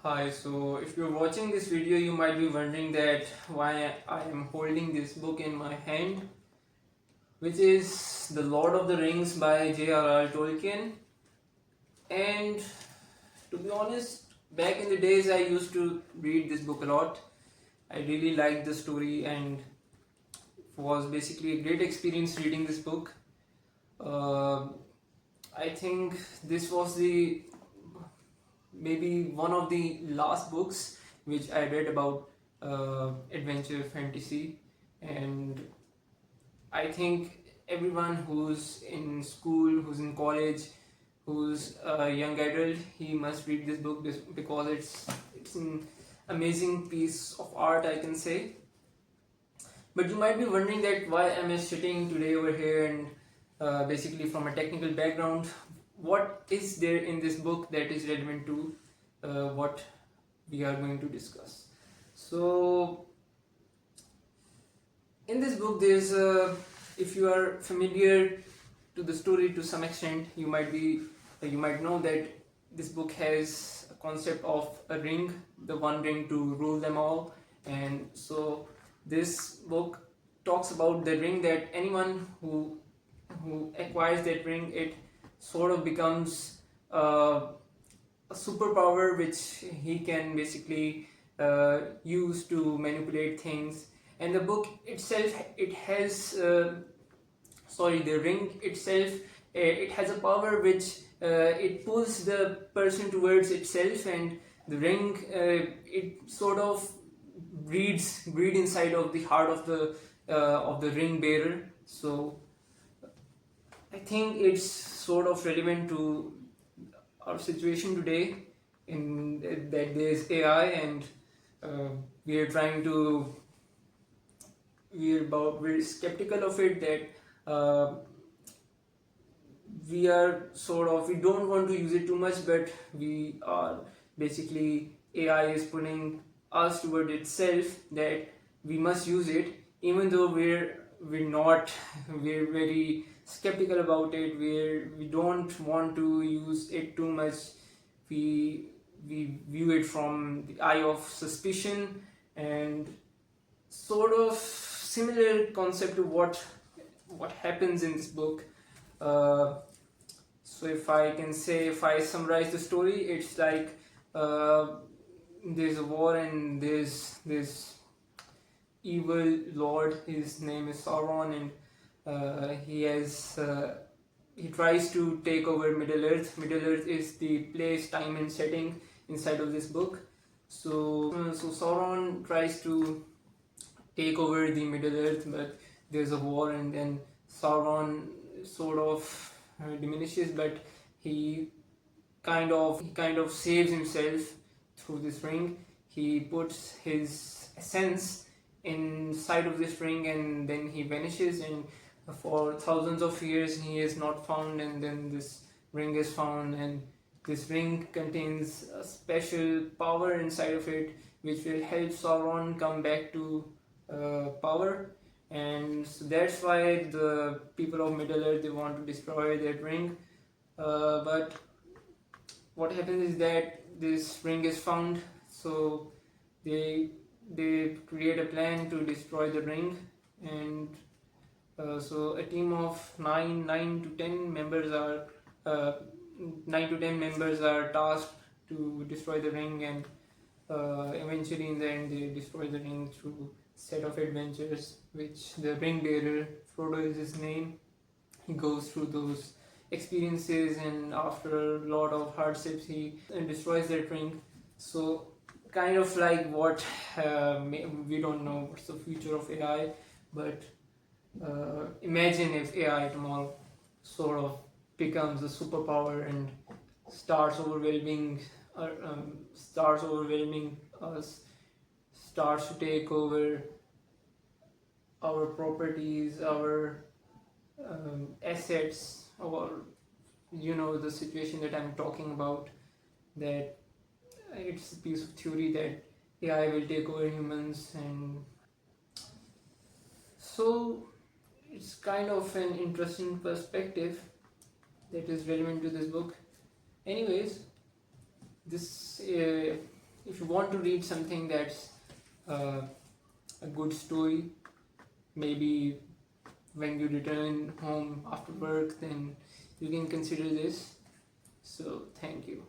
Hi, so if you're watching this video, you might be wondering that why I am holding this book in my hand, which is The Lord of the Rings by J.R.R. Tolkien. And to be honest, back in the days, I used to read this book a lot. I really liked the story and was basically a great experience reading this book. Uh, I think this was the maybe one of the last books which I read about adventure fantasy, and I think everyone who's in school, who's in college, who's a young adult, he must read this book because it's an amazing piece of art, I can say. But you might be wondering that why am I sitting today over here and basically from a technical background, what is there in this book that is relevant to what we are going to discuss. So in this book there's if you are familiar to the story to some extent, you might know that this book has a concept of a ring, the one ring to rule them all. And so this book talks about the ring, that anyone who acquires that ring, it sort of becomes a superpower which he can basically use to manipulate things. And the book itself, it has the ring itself, it has a power which it pulls the person towards itself, and the ring, it sort of breed inside of the heart of the ring bearer. So I think it's sort of relevant to our situation today, in that there's AI, and uh, we are trying to we're skeptical of it, that we don't want to use it too much, but we are basically, AI is pulling us toward itself, that we must use it, even though we're not we're very skeptical about it, we don't want to use it too much. We view it from the eye of suspicion, and sort of similar concept to what happens in this book. uh, so if I summarize the story, it's like there's a war, and there's this evil lord, his name is Sauron, and he tries to take over Middle Earth. Middle Earth is the place, time, and setting inside of this book. So Sauron tries to take over the Middle Earth, but there's a war, and then Sauron sort of diminishes, but he kind of saves himself through this ring. He puts his essence inside of this ring, and then he vanishes, and for thousands of years he is not found, and then this ring is found, and this ring contains a special power inside of it which will help Sauron come back to power. And so that's why the people of Middle Earth, they want to destroy that ring. But what happens is that this ring is found, so they create a plan to destroy the ring. And so a team of 9 to 10 members are tasked to destroy the ring, and eventually in the end they destroy the ring through set of adventures, which the ring bearer, Frodo is his name, he goes through those experiences, and after a lot of hardships he destroys that ring. So kind of like what we don't know what's the future of AI, but imagine if AI tomorrow sort of becomes a superpower and starts overwhelming us, starts to take over our properties, our assets, or the situation that I'm talking about, that it's a piece of theory that AI will take over humans. And so it's kind of an interesting perspective that is relevant to this book. Anyways, this if you want to read something that's a good story, maybe when you return home after work, then you can consider this. So thank you.